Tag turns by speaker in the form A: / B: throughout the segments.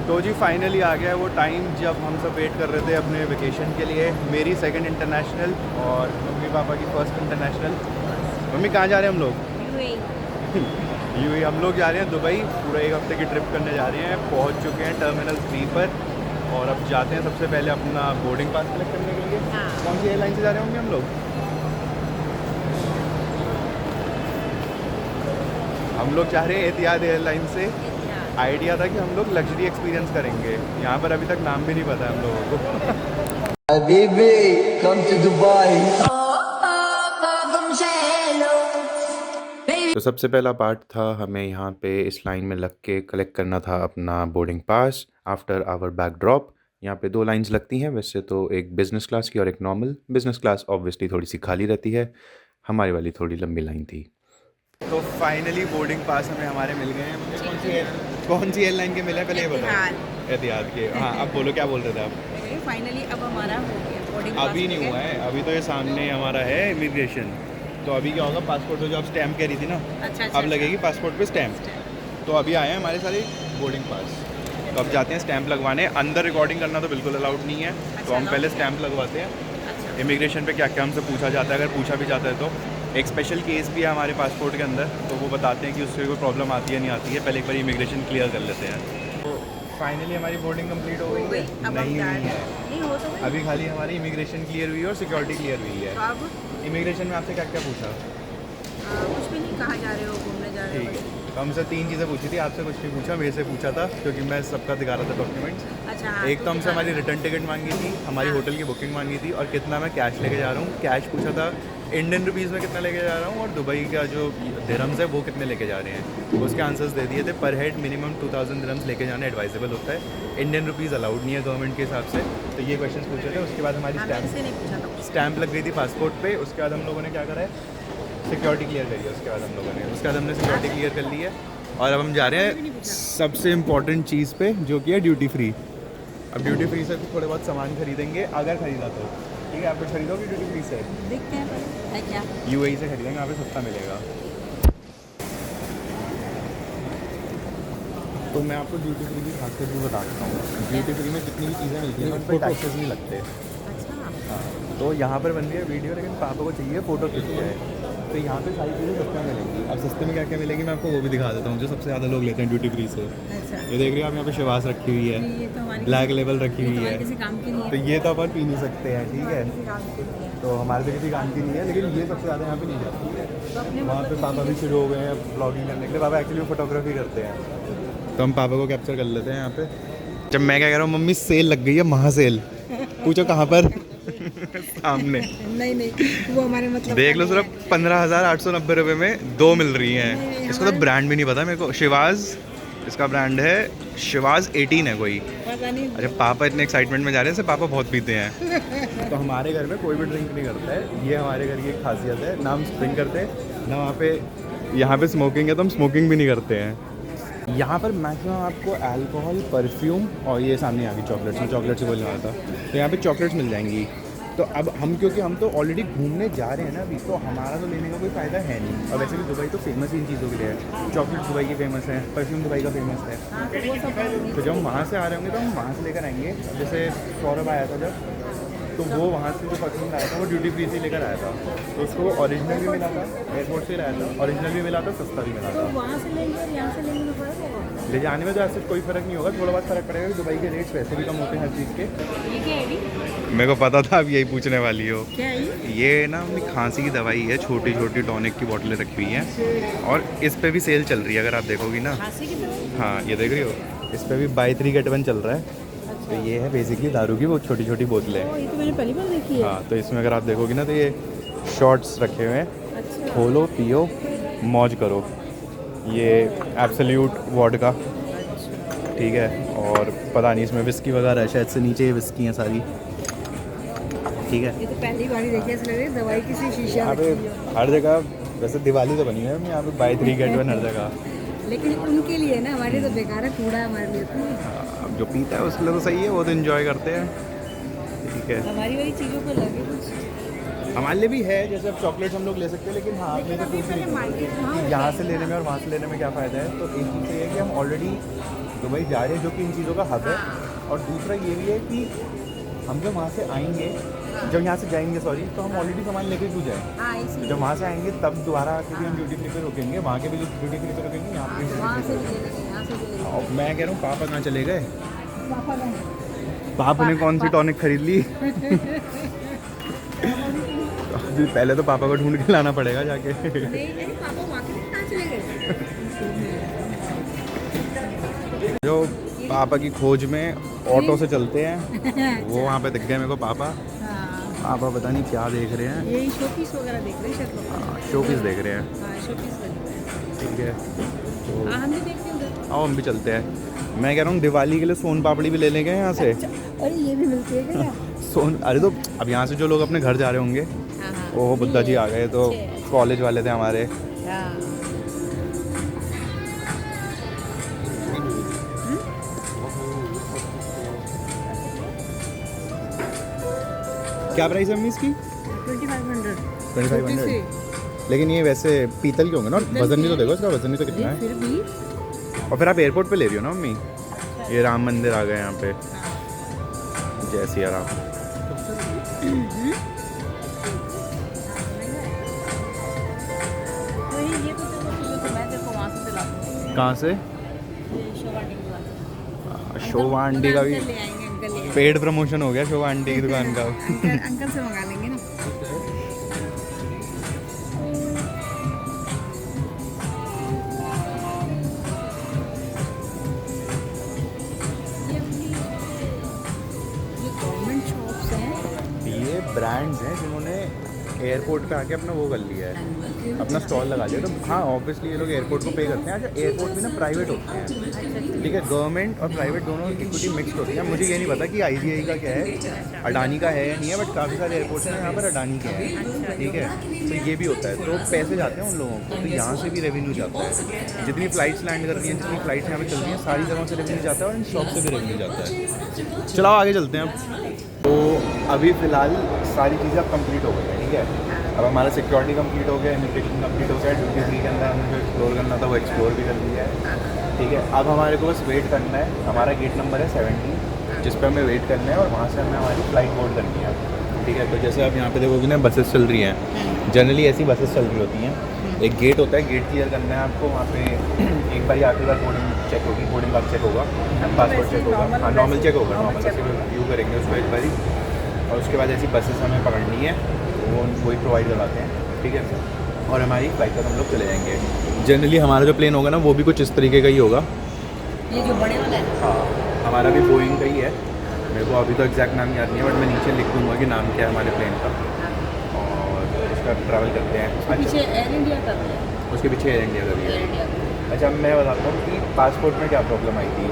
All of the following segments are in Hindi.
A: तो जी फाइनली आ गया वो टाइम जब हम सब वेट कर रहे थे अपने वेकेशन के लिए। मेरी सेकंड इंटरनेशनल और मम्मी पापा की फर्स्ट इंटरनेशनल। मम्मी कहाँ जा रहे हैं हम लोग? यूएई हम लोग जा रहे हैं दुबई। पूरा एक हफ्ते की ट्रिप करने जा रहे हैं। पहुँच चुके हैं टर्मिनल 3 पर और अब जाते हैं सबसे पहले अपना बोर्डिंग पास कलेक्ट करने के लिए।
B: हाँ।
A: कौन सी एयरलाइन से जा रहे होंगे हम लोग? हम लोग जा रहे हैं एतिहाद एयरलाइन से। आइडिया था कि हम लोग लग्जरी एक्सपीरियंस करेंगे। यहाँ पर अभी तक नाम भी नहीं पता है हम लोगों को।
C: Habibi, come to Dubai.
A: तो सबसे पहला पार्ट था हमें यहाँ पे इस लाइन में लग के कलेक्ट करना था अपना boarding pass after our back drop. यहाँ पे 2 लाइंस लगती हैं वैसे तो, एक बिज़नेस क्लास की और एक नॉर्मल। बिज़नेस क्लास ऑब्वियसली थोड़ी सी खाली रहती है, हमारी वाली थोड़ी लंबी लाइन थी। तो फाइनली बोर्डिंग पास हमें हमारे मिल गए हैं। कौन सी एयरलाइन के मिले पहले ये बताओ? एतिहाद के। हाँ अब बोलो क्या बोल रहे थे आप?
B: फाइनली अब हमारा हो गया बोर्डिंग पास।
A: अभी नहीं हुआ है, अभी तो ये सामने हमारा है इमिग्रेशन। तो अभी क्या होगा, पासपोर्ट पे जो आप स्टैम्प कह रही थी ना,
B: अच्छा,
A: अब लगेगी पासपोर्ट पे स्टैम्प। तो अभी आए हैं हमारे सारे बोर्डिंग पास। तो अब जाते हैं स्टैम्प लगवाने। अंदर रिकॉर्डिंग करना तो बिल्कुल अलाउड नहीं है, तो हम पहले स्टैम्प लगवाते हैं। इमिग्रेशन पे क्या क्या हमसे पूछा जाता है, अगर पूछा भी जाता है तो एक स्पेशल केस भी है हमारे पासपोर्ट के अंदर, तो वो बताते हैं कि उससे कोई प्रॉब्लम आती है नहीं आती है। पहले एक बार इमिग्रेशन क्लियर कर लेते हैं। तो फाइनली हमारी बोर्डिंग कंप्लीट हो गई है। नहीं है,
B: नहीं हो तो
A: अभी खाली हमारी इमिग्रेशन क्लियर हुई है और सिक्योरिटी क्लियर हुई है।
B: अब
A: इमिग्रेशन में आपसे क्या क्या पूछा?
B: कुछ भी नहीं, कहाँ जा रहे हो, घूमने जा रहे
A: ठीक
B: हो?
A: है, तो हमसे 3 चीज़ें पूछी थी, आपसे कुछ नहीं पूछा। मेरे से पूछा था क्योंकि मैं सबका दिखा रहा था डॉक्यूमेंट्स।
B: अच्छा।
A: एक तो हमसे हमारी रिटर्न टिकट मांगी थी, हमारी होटल की बुकिंग मांगी थी और कितना मैं कैश लेके जा रहा हूँ। कैश पूछा था इंडियन रुपीज़ में कितना लेके जा रहा हूँ और दुबई का जो दिरहम्स है वो कितने लेके जा रहे हैं। उसके आंसर्स दे दिए थे। पर हेड मिनिमम 2000 दिरहम्स लेके जाना एडवाइजेबल होता है। इंडियन रुपीज़ अलाउड नहीं है गवर्नमेंट के हिसाब से। तो ये क्वेश्चन पूछे थे। उसके बाद हमारी स्टैम्प लग गई थी पासपोर्ट पे। उसके बाद हम लोगों ने क्या करा है, सिक्योरिटी क्लियर करी है। उसके बाद हम लोगों ने हमने सिक्योरिटी क्लियर कर ली है और अब हम जा रहे हैं सबसे इम्पोर्टेंट चीज़ पे, जो कि है ड्यूटी फ्री। अब ड्यूटी फ्री से थोड़े बहुत सामान खरीदेंगे, अगर खरीदा तो ठीक है। आप कुछ खरीदोगे ड्यूटी फ्री से?
B: देखते हैं है क्या।
A: यूएई से खरीदेंगे, यहाँ पे सस्ता मिलेगा। तो मैं आपको ड्यूटी फ्री की खासियत भी बताता हूँ। ड्यूटी फ्री में जितनी भी चीज़ें मिलती हैं उन पर टैक्सेस नहीं लगते।
B: अच्छा।
A: हाँ, तो यहाँ पर बन रही है वीडियो, लेकिन पापा को चाहिए फ़ोटो खींच है। तो यहाँ पे सारी चीज़ें सस्ते में मिलेंगी। अब सस्ते में क्या क्या मिलेंगी मैं आपको वो भी दिखा देता हूँ, जो सबसे ज़्यादा लोग लेते हैं ड्यूटी फ्री से।
B: अच्छा।
A: ये देख रहे हो आप, यहाँ पे शिवास रखी हुई है,
B: ये तो हमारी
A: ब्लैक लेबल रखी हुई है।
B: किसी काम की नहीं
A: तो
B: है।
A: ये तो अपन पी नहीं सकते हैं, ठीक है। तो हमारे से किसी काम की नहीं है, लेकिन ये सबसे ज़्यादा यहाँ पे नहीं जाती है। वहाँ पे पापा भी शुरू हो गए हैं ब्लॉगिंग करने के लिए। पापा एक्चुअली फोटोग्राफी करते हैं, तो हम पापा को कैप्चर कर लेते हैं यहाँ पे। जब मैं क्या कह रहा हूँ, मम्मी सेल लग गई है, महा सेल। पूछो कहाँ पर? सामने।
B: नहीं वो हमारे मतलब
A: देख लो, सिर्फ 15,890 रुपये में 2 मिल रही हैं। इसका तो ब्रांड भी नहीं पता मेरे को। शिवाज इसका ब्रांड है, शिवाज 18 है कोई।
B: पता नहीं।
A: अच्छा, पापा इतने एक्साइटमेंट में जा रहे हैं, जैसे पापा बहुत पीते हैं। तो हमारे घर में कोई भी ड्रिंक नहीं करता है, ये हमारे घर की एक खासियत है। ना हम ड्रिंक करते हैं, ना वहाँ पे, यहाँ पे स्मोकिंग है तो हम स्मोकिंग भी नहीं करते हैं। यहाँ पर मैक्सिमम आपको अल्कोहल, परफ्यूम और ये सामने आ गई चॉकलेट्स, मैं चॉकलेट से बोलने वाला था, तो यहाँ पे चॉकलेट्स मिल जाएंगी। तो अब हम, क्योंकि हम तो ऑलरेडी घूमने जा रहे हैं ना अभी, तो हमारा तो लेने का कोई फ़ायदा है नहीं। और वैसे भी दुबई तो फेमस ही इन चीज़ों के लिए है। चॉकलेट दुबई की फेमस है, परफ्यूम दुबई का फेमस है। तो जब हम वहाँ से आ रहे होंगे तो हम वहाँ से लेकर आएंगे। जैसे सौरभ आया था जब, तो वो वहाँ से जो परफ्यूम लाया था वो ड्यूटी फ्री से लेकर आया था। तो उसको ओरिजिनल भी मिला था, एयरपोर्ट से लाया था, ओरिजिनल भी मिला था, सस्ता भी मिला था।
B: वहाँ से लेंगे और यहाँ से लेंगे में फर्क होगा?
A: ले जाने में तो ऐसे कोई फ़र्क नहीं होगा, थोड़ा बहुत फ़र्क पड़ेगा। दुबई के रेट्स वैसे भी कम होते हैं हर चीज़ के।
B: ये क्या है?
A: मेरे को पता था अब यही पूछने वाली हो।
B: क्या है
A: ये ना अपनी खांसी की दवाई है, छोटी छोटी टॉनिक की बोतलें रखी हुई हैं और इस पे भी सेल चल रही है, अगर आप देखोगी ना।
B: खांसी की दवाई?
A: हाँ, ये देख रही हो, इस पे भी बाय 3 गेट 1 चल रहा है। तो ये है बेसिकली दारू की वो छोटी छोटी बोतलें।
B: ये तो मैंने पहली बार देखी है।
A: हाँ, तो इसमें अगर आप देखोगी ना, तो ये शॉट्स रखे हुए हैं।
B: अच्छा।
A: खोलो, पियो, मौज करो। ये एब्सोल्यूट वोडका, ठीक है। और पता नहीं इसमें विस्की वगैरह है, शायद से नीचे विस्की हैं सारी, ठीक है।
B: ये तो पहली बार ही देखी है, ऐसा लग रहा है दवाई किसी शीशा
A: यहाँ पे हर जगह, वैसे दिवाली तो बनी है यहाँ पे, बाय 3 गेट 1 हर जगह।
B: लेकिन उनके लिए ना, हमारे तो बेकार है, कूड़ा है हमारे लिए तो।
A: अब जो पीता है उसके लिए तो सही है, वो तो इन्जॉय करते हैं, ठीक है।
B: हमारी वाली चीज़ों को लगे कुछ।
A: हमारे लिए भी है, जैसे अब चॉकलेट हम लोग ले सकते हैं, लेकिन हाँ, आपने तो पूछ
B: पहले मार्केट
A: कि यहाँ से लेने में और वहाँ से लेने में क्या फ़ायदा है। तो एक चीज़ ये है कि हम ऑलरेडी दुबई जा रहे हैं, जो कि इन चीज़ों का हब है। और दूसरा ये भी है कि हम जब वहाँ से आएंगे, जब यहाँ से जाएंगे सॉरी, तो हम ऑलरेडी सामान लेके क्यों जाएँ।
B: हाँ इसी
A: जब वहाँ से आएंगे तब दोबारा आके भी हम ड्यूटी फ्री पे रुकेंगे, वहाँ के भी ड्यूटी फ्री पे रुकेंगे, यहाँ पे भी
B: वहाँ
A: ड्यूटी
B: से
A: फ्री
B: भी ले लेंगे, यहाँ से भी ले
A: पे।
B: लेंगे।
A: और मैं कह रहा हूँ पापा कहाँ चले गए।
B: पापा गए।
A: पापा ने कौन सी टॉनिक खरीद ली। अभी पहले तो पापा को ढूंढ के लाना पड़ेगा जाके।
B: नहीं नहीं, पापा वाकई में कहाँ चले गए।
A: जो पापा की खोज में ऑटो से चलते हैं, वो वहाँ पे दिख गए मेरे को पापा।
B: हाँ,
A: पापा पता नहीं क्या देख रहे हैं।
B: यही शोपीस वगैरह देख रहे हैं शायद लोग।
A: शोपीस देख रहे हैं।
B: हाँ शोपीस वगैरह।
A: ठीक है, तो
B: हाँ हम भी देखते हैं उधर।
A: आओ हम भी चलते हैं। मैं कह रहा हूँ दिवाली के लिए सोन पापड़ी भी ले लेंगे यहाँ से।
B: अरे ये भी मिलती है क्या।
A: सोन, अरे तो अब यहाँ से जो लोग अपने घर जा रहे होंगे,
B: हाँ हाँ।
A: ओह बुद्धा जी आ गए, तो
B: अच्छे।
A: कॉलेज वाले थे हमारे।
B: हाँ।
A: क्या प्राइस है अम्मी इसकी?
B: 2500।
A: 2500। लेकिन ये वैसे पीतल के होंगे ना, वजन भी तो देखो इसका, वजन भी तो कितना है।
B: फिर भी
A: और फिर आप एयरपोर्ट पे ले रही हो ना अम्मी। ये राम मंदिर आ गए यहाँ पे, जय सिया राम।
B: तो ये तो देखो मैं देखो वहाँ से दिला दूँगी।
A: कहाँ से?
B: शोभा आंटी की बात।
A: शोभा आंटी का भी
B: अंकल ले आएंगे, अंकल ले आएंगे।
A: पेड प्रमोशन हो गया शोभा आंटी की दुकान का।
B: अंकल से मंगा लेंगे ना। ये गवर्नमेंट शॉप्स हैं।
A: ये ब्रांड्स हैं जिन्होंने एयरपोर्ट पे आके अपना वो कर लिया है, अपना स्टॉल लगा लिया। तो हाँ ऑब्वियसली ये लोग एयरपोर्ट को पे करते हैं। अच्छा एयरपोर्ट भी ना प्राइवेट होते हैं, ठीक है, गवर्नमेंट और प्राइवेट दोनों इक्विटी मिक्सड होती है। मुझे ये नहीं पता कि IGI का क्या है, अडानी का है या नहीं है, बट काफ़ी सारे एयरपोर्ट्स हैं यहाँ पर अडानी के हैं, ठीक है। तो ये भी होता है, तो पैसे जाते हैं उन लोगों को, तो यहाँ से भी रेवेन्यू जाता है। जितनी फ़्लाइट्स लैंड कर रही हैं, जितनी फ़्लाइट्स यहाँ पे चल रही हैं, सारी जगहों से रेवेन्यू जाता है और इन शॉप से भी रेवेन्यू जाता है। चलो आगे चलते हैं अब। तो अभी फ़िलहाल सारी चीज़ें अब कंप्लीट हो गई हैं, ठीक है। अब हमारा सिक्योरिटी कंप्लीट हो गया, इमिग्रेशन कंप्लीट हो गया, ड्यूटी फ्री के अंदर हमें जो एक्सप्लोर करना था वो एक्सप्लोर भी कर लिया है, ठीक है। अब हमारे को बस वेट करना है। हमारा गेट नंबर है 17, जिस पर हमें वेट करना है और वहाँ से हमें हमारी फ़्लाइट बोर्ड करनी है, ठीक है। तो जैसे आप यहाँ पे देखोगे ना बसेस चल रही हैं, जनरली ऐसी बसेस चल रही होती हैं। एक गेट होता है, गेट क्लियर करना है आपको वहाँ पे। एक बार आखिरी बार बोर्डिंग चेक होगी, बोर्डिंग का चेक होगा, पासपोर्ट चेक होगा, हाँ नॉर्मल चेक होगा, नॉर्मल व्यू करेंगे उसको एक बारी। और उसके बाद ऐसी बसेस हमें पकड़नी है, वो वही प्रोवाइड करवाते हैं, ठीक है। और हमारी फ्लाइट तक हम लोग चले जाएंगे। जनरली हमारा जो प्लेन होगा ना वो भी कुछ इस तरीके का ही होगा।
B: ये जो बड़े वाला है।
A: हाँ हमारा भी बोइंग का ही है। मेरे को अभी तो एग्जैक्ट नाम याद नहीं है, बट मैं नीचे लिख दूँगा कि नाम क्या है हमारे प्लेन का, और उसका ट्रैवल करते हैं।
B: पीछे एयर इंडिया का भी है।
A: उसके पीछे एयर इंडिया का भी
B: एयर
A: है।
B: इंडिया का।
A: अच्छा मैं बताता हूँ कि पासपोर्ट में क्या प्रॉब्लम आई थी।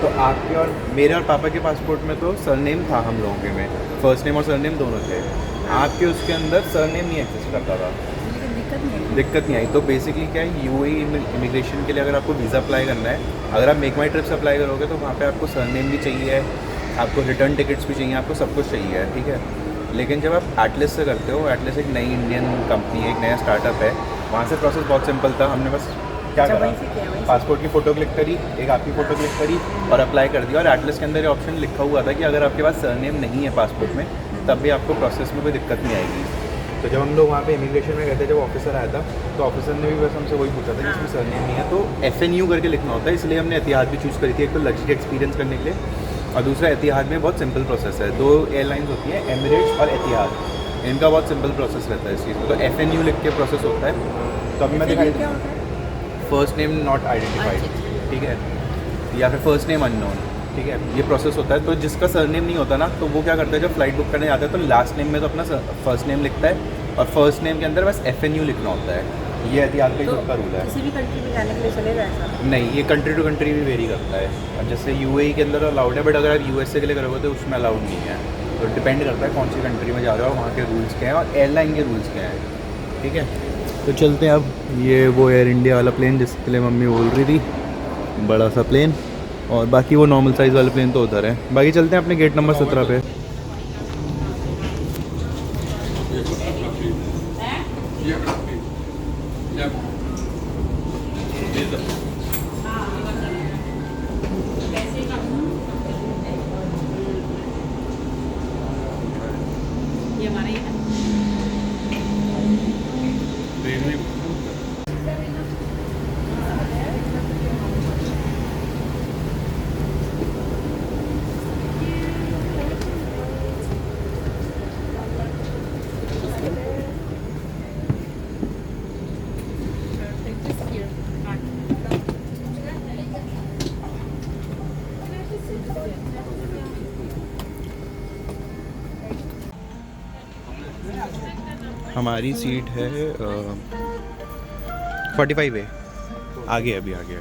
A: तो आपके और मेरे और पापा के पासपोर्ट में तो सरनेम था हम लोगों के में, फर्स्ट नेम और सरनेम दोनों थे। आपके उसके अंदर सरनेम नहीं एग्जिस्ट करता था,
B: लेकिन दिक्कत नहीं है।
A: दिक्कत नहीं आई। तो बेसिकली क्या है, UAE इमिग्रेशन के लिए अगर आपको वीज़ा अप्लाई करना है, अगर आप मेक माई ट्रिप्स अप्लाई करोगे तो वहाँ पे आपको सरनेम भी चाहिए, आपको रिटर्न टिकट्स भी चाहिए, आपको सब कुछ चाहिए, ठीक है। लेकिन जब आप एटलस से करते हो, एटलस एक नई इंडियन कंपनी है, एक नया स्टार्टअप है, वहाँ से प्रोसेस बहुत सिंपल था। हमने बस क्या
B: अच्छा,
A: करा,
B: वहीं से किया, वहीं से।
A: पासपोर्ट की फ़ोटो क्लिक करी, एक आपकी फ़ोटो क्लिक करी और अप्लाई कर दिया। और एटलस के अंदर ये ऑप्शन लिखा हुआ था कि अगर आपके पास सरनेम नहीं है पासपोर्ट में, तब भी आपको प्रोसेस में कोई दिक्कत नहीं आएगी। तो जब हम लोग वहाँ पे इमिग्रेशन में गए थे, जब ऑफिसर आया था, तो ऑफिसर ने भी बस हमसे वही पूछा था कि इसमें सरनेम नहीं है, तो FNU करके लिखना होता है। इसलिए हमने एतिहाद भी चूज़ करी थी, एक तो लग्जरी एक्सपीरियंस करने के लिए, और दूसरा एतिहाद में बहुत सिंपल प्रोसेस है। 2 एयरलाइंस होती हैं, एमिरेट्स और एतिहाद, इनका बहुत सिंपल प्रोसेस रहता है इस चीज़ में। तो FNU लिख के प्रोसेस होता है। तो अभी मैं दिखाई
B: क्या होता है?
A: फर्स्ट नेम नॉट आइडेंटिफाइड, ठीक है, या फिर फर्स्ट नेम अननोन, ठीक है, ये प्रोसेस होता है। तो जिसका सरनेम नहीं होता ना, तो वो क्या करता है, जब फ्लाइट बुक करने जाता है तो लास्ट नेम में तो अपना फर्स्ट नेम लिखता है, और फर्स्ट नेम के अंदर बस FNU लिखना होता है। ये एहतियात का ही खुद का रूल है।
B: किसी भी कंट्री में जाने के लिए चलेगा ऐसा?
A: नहीं, ये कंट्री टू कंट्री भी वेरी करता है। और जैसे UAE के अंदर अलाउड है, बट अगर आप USA के लिए करोगे तो उसमें अलाउड नहीं है। तो डिपेंड करता है कौन सी कंट्री में जा रहे हो, वहाँ के रूल्स क्या हैं और एयरलाइन के रूल्स क्या हैं, ठीक है। तो चलते हैं अब। ये वो एयर इंडिया वाला प्लेन जिसके लिए मम्मी बोल रही थी, बड़ा सा प्लेन, और बाकी वो नॉर्मल साइज़ वाले प्लेन तो उधर है। बाकी चलते हैं अपने गेट नंबर 17 पे। हमारी सीट है 45A, आगे अभी आगे।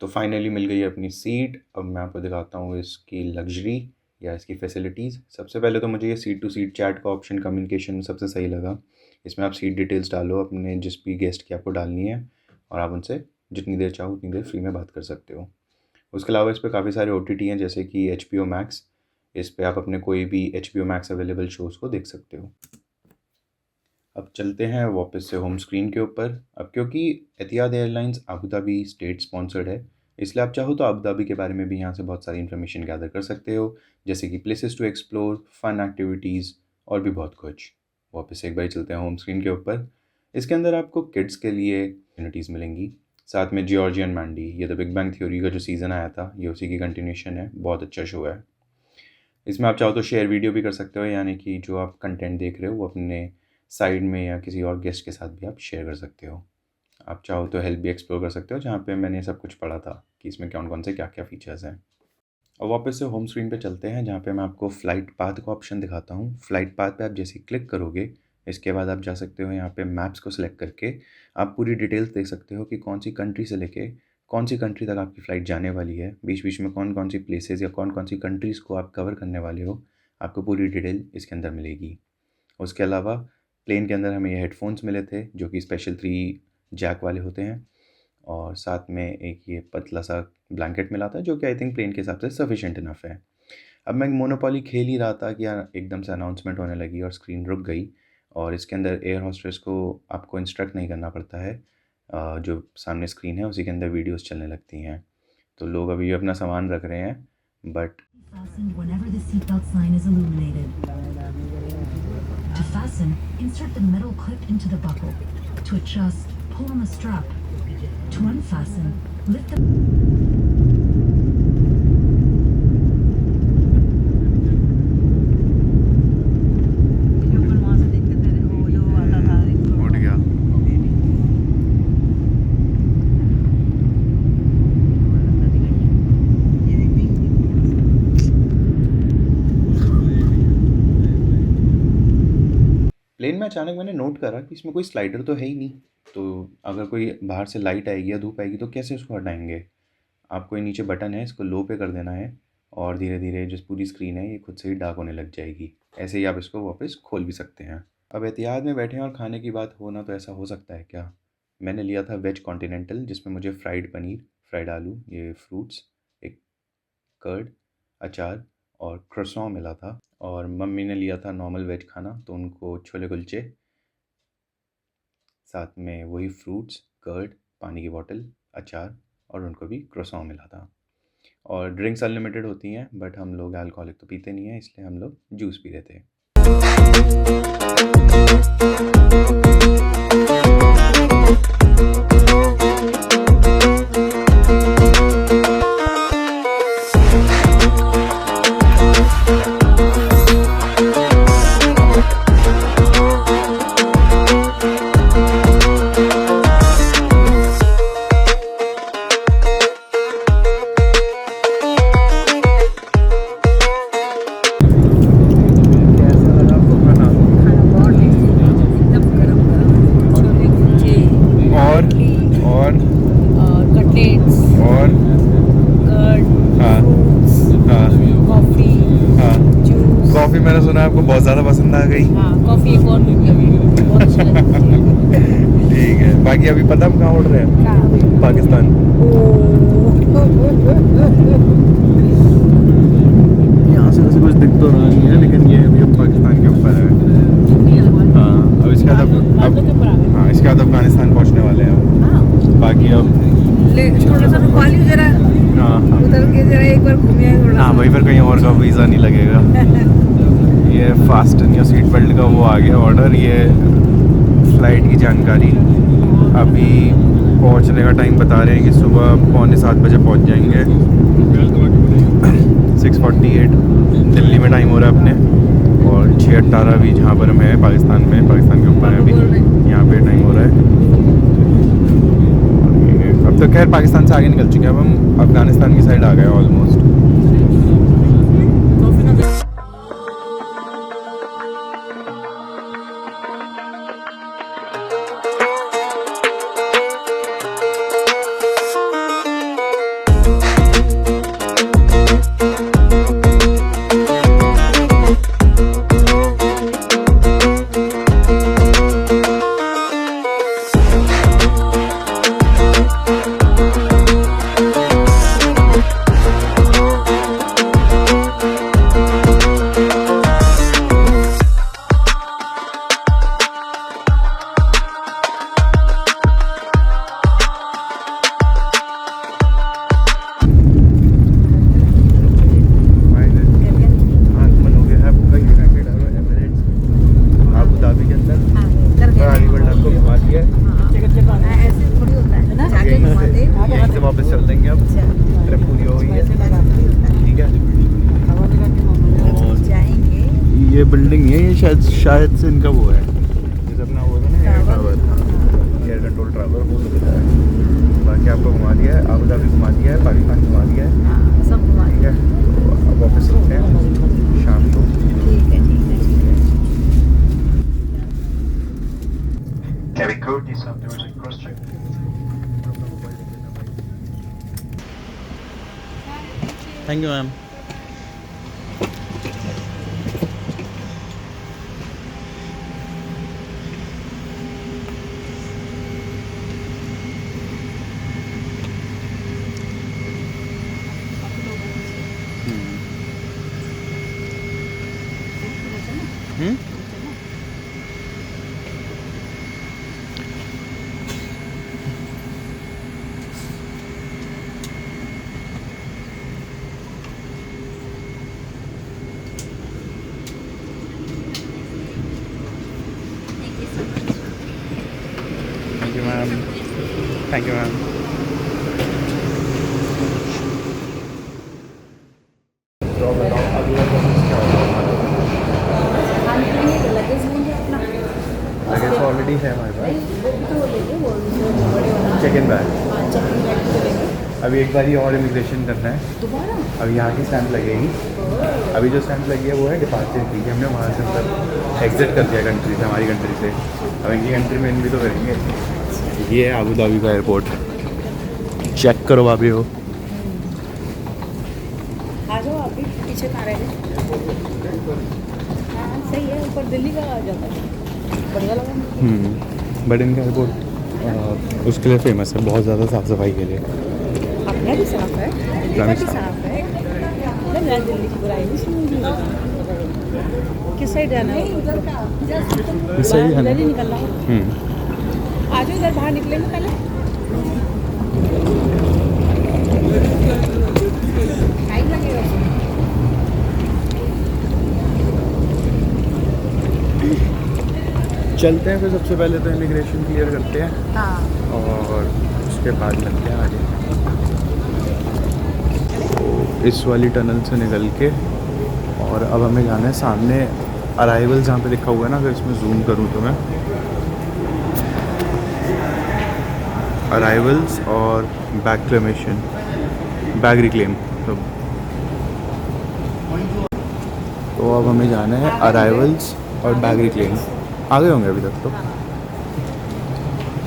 A: तो फाइनली मिल गई अपनी सीट। अब मैं आपको दिखाता हूँ इसकी लग्जरी या इसकी फैसिलिटीज़। सबसे पहले तो मुझे ये सीट टू सीट चैट का ऑप्शन कम्युनिकेशन में सबसे सही लगा। इसमें आप सीट डिटेल्स डालो अपने जिस भी गेस्ट की आपको डालनी है और आप उनसे जितनी देर चाहो उतनी देर फ्री में बात कर सकते हो। उसके अलावा इस पर काफ़ी सारे OTT हैं जैसे कि HBO Max। इस पर आप अपने कोई भी HBO Max अवेलेबल शोज़ को देख सकते हो। अब चलते हैं वापस से होम स्क्रीन के ऊपर। अब क्योंकि Etihad airlines Abu Dhabi state sponsored है, इसलिए आप चाहो तो अबू धाबी के बारे में भी यहाँ से बहुत सारी इन्फॉर्मेशन गैदर कर सकते हो, जैसे कि places to explore, fun activities और भी बहुत कुछ। वापस एक बार चलते हैं होम स्क्रीन के ऊपर। इसके अंदर आपको किड्स के लिए एक्टिविटीज़ मिलेंगी, साथ में जॉर्जियन मैंडी, ये द बिग बैंग थ्योरी का जो सीज़न आया था ये उसी की कंटिन्यूशन है। बहुत अच्छा शो है। इसमें आप चाहो तो शेयर वीडियो भी कर सकते हो, यानी कि जो आप कंटेंट देख रहे हो वो अपने साइड में या किसी और गेस्ट के साथ भी आप शेयर कर सकते हो। आप चाहो तो हेल्प भी एक्सप्लोर कर सकते हो, जहाँ पे मैंने सब कुछ पढ़ा था कि इसमें कौन कौन से क्या क्या फ़ीचर्स हैं। अब वापस से होम स्क्रीन पे चलते हैं, जहाँ पे मैं आपको फ़्लाइट पाथ का ऑप्शन दिखाता हूँ। फ़्लाइट पाथ पे आप जैसे क्लिक करोगे, इसके बाद आप जा सकते हो यहाँ पे मैप्स को सिलेक्ट करके आप पूरी डिटेल्स देख सकते हो कि कौन सी कंट्री से लेके कौन सी कंट्री तक आपकी फ़्लाइट जाने वाली है, बीच बीच में कौन कौन सी प्लेसेस या कौन कौन सी कंट्रीज़ को आप कवर करने वाले हो, आपको पूरी डिटेल इसके अंदर मिलेगी। उसके अलावा प्लेन के अंदर हमें ये हेडफोन्स मिले थे जो कि स्पेशल 3 जैक वाले होते हैं, और साथ में एक ये पतला सा ब्लैंकेट मिला था जो कि आई थिंक प्लेन के हिसाब से सफिशिएंट इनफ है। अब मैं मोनोपोली खेल ही रहा था कि यार एकदम से अनाउंसमेंट होने लगी और स्क्रीन रुक गई, और इसके अंदर एयर होस्टेस को आपको इंस्ट्रक्ट नहीं करना पड़ता है, जो सामने स्क्रीन है उसी के अंदर वीडियोस चलने लगती हैं। तो लोग अभी अपना सामान रख रहे हैं, but
D: whenever the seatbelt sign is illuminated. To fasten, insert the metal clip into the buckle. To adjust, pull on the strap. To unfasten, lift the...
A: plane में अचानक मैंने नोट करा कि इसमें कोई स्लाइडर तो है ही नहीं, तो अगर कोई बाहर से लाइट आएगी या धूप आएगी तो कैसे उसको हटाएंगे। आपको ये नीचे बटन है, इसको लो पे कर देना है और धीरे धीरे जो पूरी स्क्रीन है ये खुद से ही डार्क होने लग जाएगी। ऐसे ही आप इसको वापस खोल भी सकते हैं। अब एतिहाद में बैठे हैं और खाने की बात होना, तो ऐसा हो सकता है क्या। मैंने लिया था वेज कॉन्टिनेंटल, जिसमें मुझे फ्राइड पनीर, फ्राइड आलू, ये फ्रूट्स, एक कर्ड, अचार और क्रोसॉन मिला था। और मम्मी ने लिया था नॉर्मल वेज खाना, तो उनको छोले कुलचे, साथ में वही फ्रूट्स, कर्ड, पानी की बोतल, अचार और उनको भी क्रोसॉन मिला था। और ड्रिंक्स अनलिमिटेड होती हैं, बट हम लोग अल्कोहलिक तो पीते नहीं हैं, इसलिए हम लोग जूस पी रहे थे। कॉफ़ी मैंने सुना आपको बहुत ज़्यादा पसंद आ गई।
B: हाँ, कॉफ़ी एक और बहुत अच्छी लगती है।
A: ठीक है, बाकी अभी पता हम कहाँ उड़ रहे हैं? पाकिस्तान। यहाँ से वैसे कुछ दिख तो रहा नहीं है, लेकिन ये अभी अब पाकिस्तान के ऊपर है। हाँ, अब इसके बाद हाँ इसके बाद अफगानिस्तान पहुँचने वाले हैं। बाकी अब
B: थोड़ा सा रुकवाली जरा, उधर के जरा एक बार घूमिए थोड़ा।
A: हाँ भाई, फिर कहीं और का वीज़ा नहीं लगेगा। ये फास्टन या सीट बेल्ट का वो आ गया ऑर्डर। ये फ़्लाइट की जानकारी। अभी पहुंचने का टाइम बता रहे हैं कि सुबह 6:45 बजे पहुंच जाएंगे। 6:48 दिल्ली में टाइम हो रहा है अपने, और 6:18 जहाँ पर हम हैं पाकिस्तान में, पाकिस्तान के ऊपर है अभी, यहाँ पे टाइम हो रहा है। अब तो खैर पाकिस्तान से आगे निकल चुके हैं, अब हम अफ़गानिस्तान की साइड आ गए ऑलमोस्ट। वापस चल देंगे अब, ट्रिप पूरी हो गई है। ठीक है,
B: जाएंगे।
A: ये बिल्डिंग है, ये शायद से इनका वो है, जैसे अपना वो था ना air tower, air control tower, वो लग रहा है। बाकी आपको घुमा दिया है, आबू धाबी घुमा दिया है, पाकिस्तान घुमा दिया है,
B: सब घुमा
A: ठीक है। तो अब वापस चलते हैं शाम को।
B: ठीक है, ठीक है, ठीक है।
E: Can we code this up? There was a cross check.
A: Thank you ma'am. Thank you ma'am. तो बताओ अगला प्रोसेस क्या होगा हमारा? लगेज तो ऑलरेडी है हमारे पास। Check in bag. अभी एक बार ही और इमिग्रेशन करना है
B: दोबारा।
A: अभी यहाँ की स्टैंप लगेगी। अभी जो स्टैंप लगी है वो है डिपार्चर की, कि हमने वहाँ से मतलब एग्जिट कर दिया कंट्री से, हमारी कंट्री से। अब इनकी कंट्री में इन भी तो करेंगे। ये है आबू धाबी का एयरपोर्ट, चेक करो भाभी हो।
B: आ जाओ आप भी, पीछे कहाँ रह गए? हाँ सही है, ऊपर दिल्ली का आ जाता है, बढ़िया लगा।
A: बट इनका एयरपोर्ट उसके लिए फेमस है, बहुत ज़्यादा साफ़ सफाई के लिए।
B: अपना भी साफ है, दिल्ली का भी साफ है। मैं दिल्ली की बुराई नहीं सुनूंगी। किस साइड जाना है? उधर का
A: सही है ना?
B: नहीं निकलना है। आ जाओ इधर, बाहर निकलेंगे पहले। टाइम लगेगा उसमें।
A: चलते हैं फिर, सबसे पहले तो इमिग्रेशन क्लियर करते हैं
B: हाँ।
A: और उसके बाद लगते हैं आगे। तो इस वाली टनल से निकल के और अब हमें जाना है सामने अराइवल, जहाँ पे लिखा हुआ है ना, अगर इसमें जूम करूँ तो मैं, अराइवल्स और बैग क्लेमेशन, बैग रिक्लेम। तो अब हमें जाना है अराइवल्स और बैग रिक्लेम। आ गए होंगे अभी तक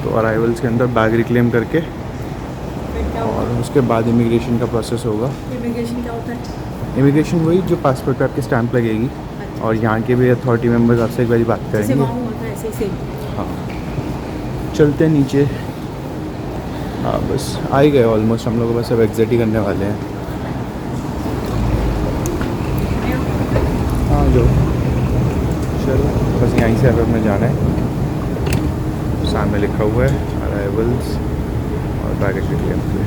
A: तो अराइवल्स के अंदर बैग रिक्लेम करके और उसके बाद इमिग्रेशन का प्रोसेस होगा।
B: इमिग्रेशन क्या होता है?
A: इमिग्रेशन वही जो पासपोर्ट पे आपकी स्टैंप लगेगी और यहाँ के भी अथॉरिटी मेंबर्स आपसे एक बार बात
B: जैसे
A: करेंगे।
B: वहाँ होता है ऐसे ही सेम।
A: हाँ, चलते हैं नीचे। हाँ बस आ ही गए ऑलमोस्ट, हम लोग बस अब एग्जिट ही करने वाले हैं। हाँ जो चलो बस यहीं से अब हमें जाना है। सामने लिखा हुआ है अराइवल्स और बैगेज रिक्लेम के लिए।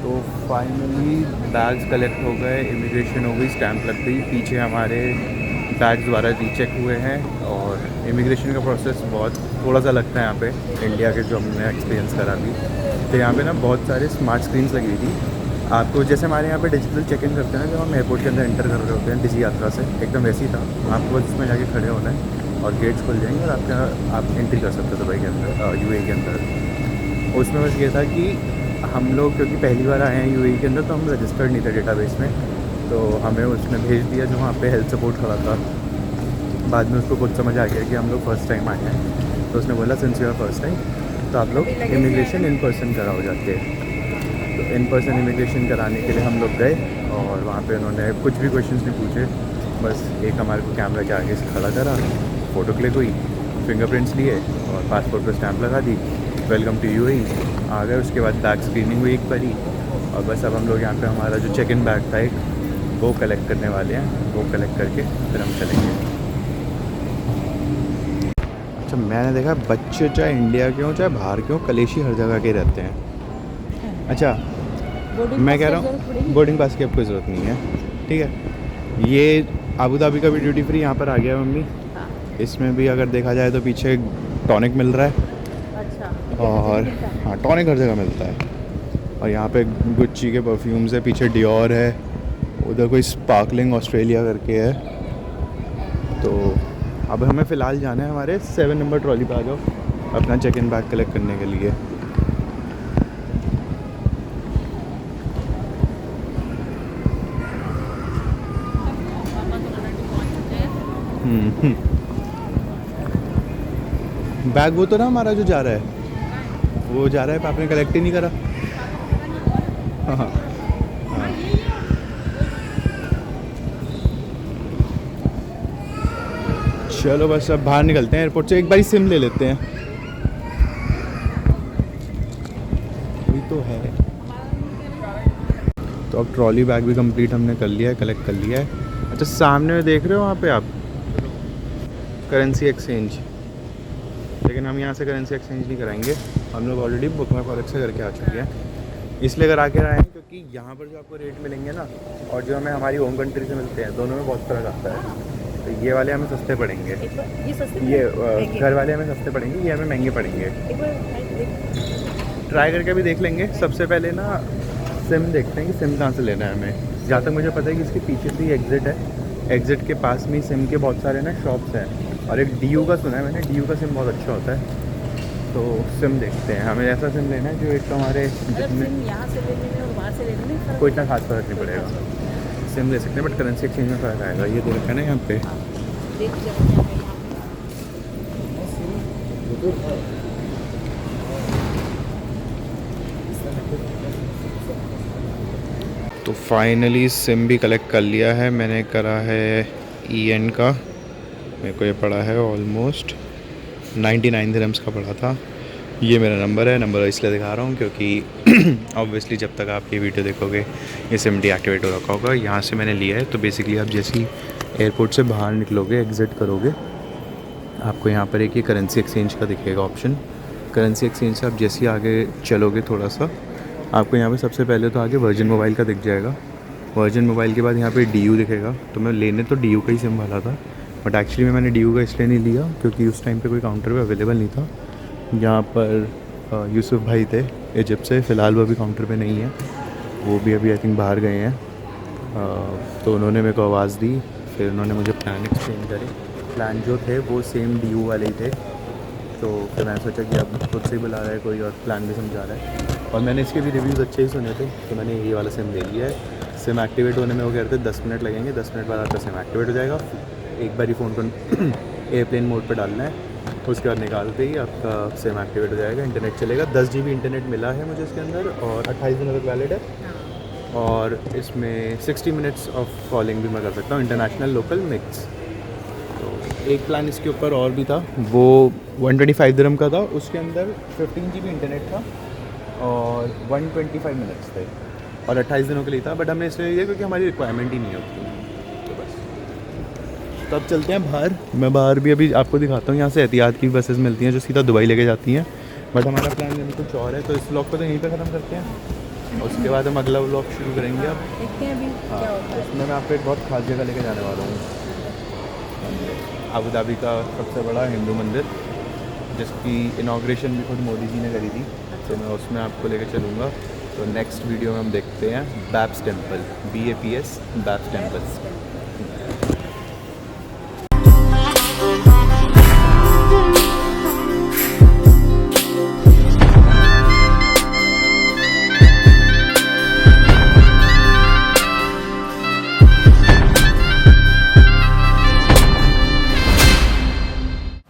A: तो फाइनली बैग्स कलेक्ट हो गए, इमिग्रेशन हो गई, स्टैंप लग गई, पीछे हमारे बैग्स दोबारा रीचेक हुए हैं। और इमिग्रेशन का प्रोसेस बहुत थोड़ा सा लगता है यहाँ पे, इंडिया के जो हमने एक्सपीरियंस करा भी। तो यहाँ पे ना बहुत सारे स्मार्ट स्क्रीन्स लगी हुई थी, आपको जैसे हमारे यहाँ पे डिजिटल चेक इन करते हैं ना, जब हम एयरपोर्ट के अंदर एंटर कर रहे होते हैं डिजी यात्रा से, एकदम वैसे ही था। आपको बस उसमें जाके खड़े होना है और गेट्स खुल जाएंगे और आप एंट्री कर सकते हो दुबई के अंदर, यूएई के अंदर। उसमें बस ये था कि हम लोग क्योंकि पहली बार आए हैं यूएई के अंदर, तो हम रजिस्टर्ड नहीं थे डेटाबेस में, तो हमें उसने भेज दिया जो वहाँ पे हेल्थ सपोर्ट खड़ा था। बाद में उसको खुद समझ आ गया कि हम लोग फर्स्ट टाइम आए हैं, तो उसने बोला since you are first time तो आप लोग इमिग्रेशन इन पर्सन कराओ जाके। तो इन पर्सन इमिग्रेशन कराने के लिए हम लोग गए और वहाँ पे उन्होंने कुछ भी क्वेश्चंस नहीं पूछे, बस एक हमारे को कैमरा के आगे से खड़ा करा, फ़ोटो क्लिक हुई, फिंगरप्रिंट्स लिए और पासपोर्ट पर स्टैंप लगा दी, वेलकम टू यूएई आ गए। उसके बाद बैग स्क्रीनिंग हुई एक बारी और बस अब हम लोग यहाँ पे हमारा जो चेक इन बैग था एक, वो कलेक्ट करने वाले हैं। वो कलेक्ट करके फिर हम चलेंगे। अच्छा, मैंने देखा बच्चे चाहे इंडिया के हों चाहे बाहर के हों, कलेशी हर जगह के रहते हैं। अच्छा, मैं कह रहा हूँ बोर्डिंग पास की आपको ज़रूरत नहीं है, ठीक है। ये अबू धाबी का भी ड्यूटी फ्री यहाँ पर आ गया है मम्मी। इसमें भी अगर देखा जाए तो पीछे टॉनिक मिल रहा है।
B: अच्छा।
A: और हाँ, टॉनिक हर जगह मिलता है। और यहाँ पे गुच्ची के परफ्यूम्स है, पीछे डियोर है, उधर कोई स्पार्कलिंग ऑस्ट्रेलिया करके है। तो अब हमें फ़िलहाल जाना है हमारे 7 नंबर ट्रॉली पे। आ जाओ अपना चेक इन बैग कलेक्ट करने के लिए। बैग वो तो ना हमारा जो जा रहा है, वो जा रहा है, आपने कलेक्ट ही नहीं करा। हाँ हाँ। चलो बस अब बाहर निकलते हैं एयरपोर्ट से, एक बार सिम ले लेते हैं। वही तो है। तो अब ट्रॉली बैग भी कंप्लीट हमने कर लिया है, कलेक्ट कर लिया है। अच्छा, सामने में देख रहे हो वहाँ पे आप करेंसी एक्सचेंज, लेकिन हम यहाँ से करेंसी एक्सचेंज नहीं कराएंगे। हम लोग ऑलरेडी बुक माई फॉरेक्स से करके आ चुके हैं, इसलिए करा के आए हैं क्योंकि यहाँ पर जो आपको रेट मिलेंगे ना और जो हमें हमारी होम कंट्री से मिलते हैं, दोनों में बहुत फर्क आता है। तो ये वाले हमें सस्ते पड़ेंगे,
B: ये सस्ते
A: ये घर वाले हमें सस्ते पड़ेंगे, ये हमें महंगे पड़ेंगे। ट्राई करके भी देख लेंगे। सबसे पहले ना सिम देखते हैं कि सिम कहाँ से लेना है हमें। जहाँ तक मुझे पता है कि इसके पीछे से ही एग्ज़िट है, एग्ज़िट के पास में ही सिम के बहुत सारे ना शॉप्स हैं। और एक DU का सुना है मैंने, DU का सिम बहुत अच्छा होता है। तो सिम देखते हैं, हमें ऐसा सिम लेना है जो एक तो हमारे जितने
B: यहाँ से लेने में और वहाँ से लेने में
A: कोई इतना खास फर्क नहीं पड़ेगा। सिम ले सकते हैं बट करेंसी एक्सचेंज में फ़र्क आएगा। ये दे रखा है ना यहाँ पे। तो फाइनली सिम भी कलेक्ट कर लिया है मैंने। करा है EN का, मेरे को ये पड़ा है ऑलमोस्ट 99 दिरहम्स का पड़ा था। ये मेरा नंबर है, नंबर इसलिए दिखा रहा हूँ क्योंकि ऑब्वियसली जब तक आप ये वीडियो देखोगे ये सिम डीएक्टिवेट हो रखा होगा। यहाँ से मैंने लिया है। तो बेसिकली आप जैसे ही एयरपोर्ट से बाहर निकलोगे, एग्ज़िट करोगे, आपको यहाँ पर एक ये करेंसी एक्सचेंज का दिखेगा ऑप्शन। करेंसी एक्सचेंज से आप जैसे ही आगे चलोगे थोड़ा सा, आपको यहाँ पे सबसे पहले तो आगे वर्जिन मोबाइल का दिख जाएगा। वर्जिन मोबाइल के बाद यहाँ पे DU दिखेगा। तो मैं लेने तो DU का ही सिम वाला था, बट एक्चुअली में मैंने DU का इसलिए नहीं लिया क्योंकि उस टाइम पे कोई काउंटर पे अवेलेबल नहीं था। यहाँ पर यूसुफ भाई थे इजिप्ट से, फ़िलहाल वो अभी काउंटर पे नहीं है, वो भी अभी आई थिंक बाहर गए हैं। तो उन्होंने मेरे को आवाज़ दी, फिर उन्होंने मुझे प्लान एक्सचेंज करे। प्लान जो थे वो सेम DU वाले ही थे। तो फिर मैंने सोचा कि अब खुद से ही बुला रहा है कोई और प्लान भी समझा रहा है, और मैंने इसके भी रिव्यूज़ अच्छे ही सुने थे, तो मैंने ये वाला सिम ले लिया है। सिम एक्टिवेट होने में वो कह रहे थे 10 मिनट लगेंगे, 10 मिनट बाद आपका सिम एक्टिवेट हो जाएगा। एक बार ही फ़ोन को एयरप्लेन मोड पर डालना है, उसके बाद निकालते ही आपका सिम एक्टिवेट हो जाएगा, इंटरनेट चलेगा। 10 GB इंटरनेट मिला है मुझे इसके अंदर और 28 दिनों तक वैलिड है। और इसमें 60 मिनट्स ऑफ कॉलिंग भी मैं कर सकता हूँ, इंटरनेशनल लोकल मिक्स। तो एक प्लान इसके ऊपर और भी था, वो 125 दिरहम का था, उसके अंदर 15 GB इंटरनेट था और 125 मिनट्स थे और 28 दिनों के लिए था। बट हमने इसलिए लिया क्योंकि हमारी रिक्वायरमेंट ही नहीं होती। तो बस तो अब चलते हैं बाहर। मैं बाहर भी अभी आपको दिखाता हूँ। यहाँ से एहतियात की बसेस मिलती हैं जो सीधा दुबई लेके जाती हैं, बट हमारा प्लान अभी कुछ और है। तो इस व्लॉग को तो यहीं पे ख़त्म करते हैं, उसके बाद हम अगला व्लॉग शुरू करेंगे। अब
B: देखते हैं अभी क्या होता है।
A: इसमें मैं आपको एक बहुत खास जगह लेके जाने वाला हूँ, अबू धाबी का सबसे बड़ा हिंदू मंदिर, जिसकी इनाग्रेशन भी खुद मोदी जी ने करी थी। तो मैं उसमें आपको लेके चलूँगा। तो नेक्स्ट वीडियो में हम देखते हैं बैप्स टेम्पल, BAPS बैप्स टेम्पल।